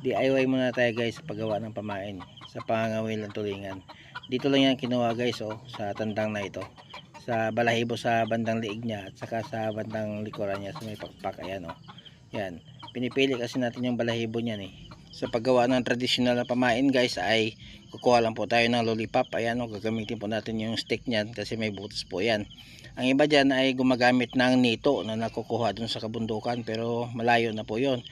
DIY muna tayo guys sa paggawa ng pamain sa pangangawil ng tulingan. Dito lang yan kinuha guys, oh, sa tandang na ito, sa balahibo sa bandang liig niya at saka sa bandang likuran niya sa may pakpak. Ayan, oh. Yan, pinipili kasi natin yung balahibo niyan eh. Sa paggawa ng traditional na pamain guys ay kukuha lang po tayo ng lollipop. Ayan, oh, gagamitin po natin yung stick niyan kasi may butas po yan. Ang iba dyan ay gumagamit ng nito na nakukuha dun sa kabundukan, pero malayo na po yon.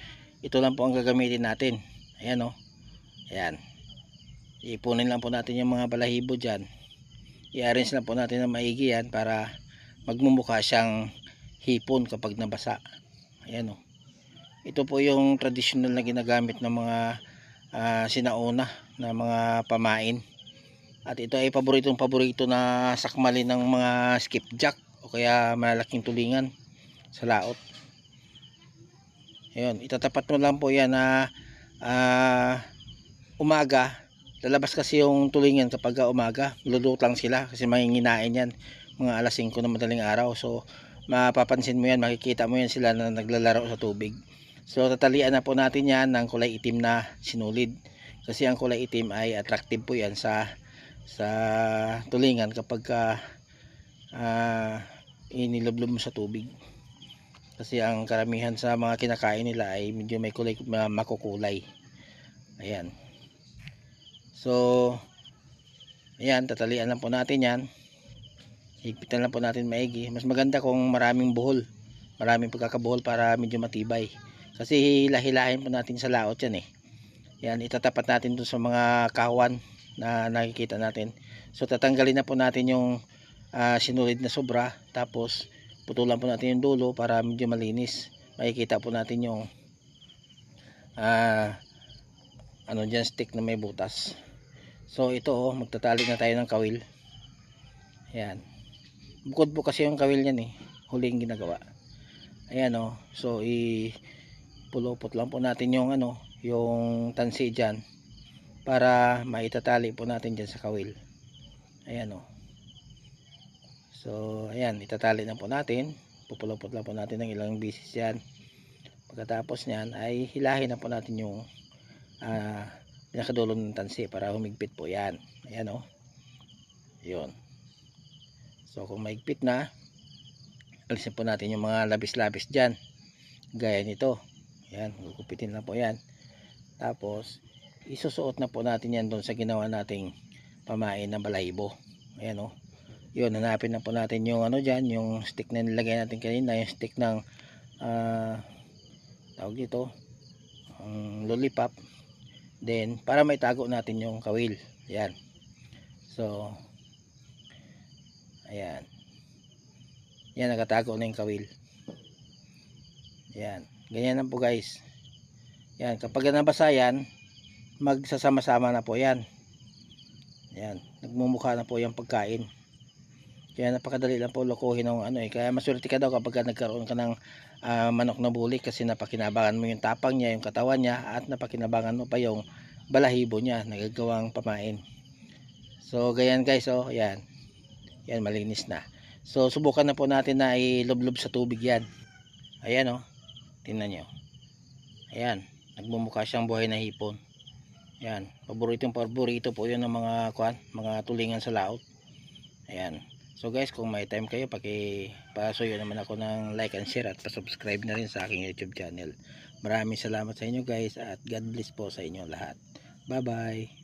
Ito lang po ang gagamitin natin. Ayan, oh. Ayan, ipunin lang po natin yung mga balahibo dyan, i-arrange lang po natin na maigi yan para magmumukha siyang hipon kapag nabasa. Ayan, oh. Ito po yung traditional na ginagamit ng mga sinauna na mga pamain. At ito ay paboritong paborito na sakmali ng mga skipjack o kaya malalaking tulingan sa laot. Ayun, itatapat mo lang po yan na umaga. Lalabas kasi yung tulingan kapag umaga, lulutang sila kasi mahinginain yan mga alas 5 na madaling araw. So mapapansin mo yan, makikita mo yan sila na naglalaro sa tubig. So tatalian na po natin yan ng kulay itim na sinulid, kasi ang kulay itim ay attractive po yan sa tulingan kapag inilublob mo sa tubig, kasi ang karamihan sa mga kinakain nila ay medyo may kulay makukulay. Ayan, so ayan, tatalian lang po natin yan, higpitan lang po natin maigi. Mas maganda kung maraming buhol, maraming pagkakabuhol para medyo matibay, kasi hilahilahin po natin sa laot yan eh. Yan, itatapat natin dun sa mga kawan na nakikita natin. So tatanggalin na po natin yung sinulid na sobra, tapos putulan po natin yung dulo para medyo malinis. Makikita po natin yung ano dyan, stick na may butas. So ito, oh, magtatali na tayo ng kawil. Ayan, bukod po kasi yung kawil yan eh, huling ginagawa. Ayan, oh. So ipulupot lang po natin yung yung tansi dyan para maitatali po natin dyan sa kawil. Ayan, oh. So ayan, itatali na po natin, pupulupot lang po natin ng ilang bisis yan. Pagkatapos nyan ay hilahin na po natin yung pinakadulo ng tansi para humigpit po yan. Ayan, oh. Yun. So kung mahigpit na, alisin po natin yung mga labis-labis dyan gaya nito. Ayan, gugupitin na po yan. Tapos isusuot na po natin yan doon sa ginawa nating pamain ng balahibo. Ayan, oh. Yun, hanapin na po natin yung dyan, yung stick na nilagay natin kanina, yung stick ng tawag dito, lollipop. Then para maitago natin yung kawil. Ayan. So ayan, yan, nakatago na yung kawil. Ayan, ganyan lang po guys. Yan, kapag nabasa yan, magsasama-sama na po yan. Yan, nagmumukha na po yung pagkain. Kaya napakadali lang po lokohin ng kaya maswerte ka daw kapag nagkaroon ka ng manok na bulik, kasi napakinabangan mo yung tapang niya, yung katawan niya, at napakinabangan mo pa yung balahibo niya, nagagawang pamain. So ganyan guys, oh, yan. Yan, malinis na. So subukan na po natin na ilublob sa tubig yan. Ayan, oh. Tingnan nyo. Ayan, nagmumukha siyang buhay na hipon. Ayan, paborito po yun ng mga tulingan sa laot. Ayan. So guys, kung may time kayo, pasuyo naman ako ng like and share at pa-subscribe na rin sa aking YouTube channel. Maraming salamat sa inyo guys, at God bless po sa inyo lahat. Bye bye.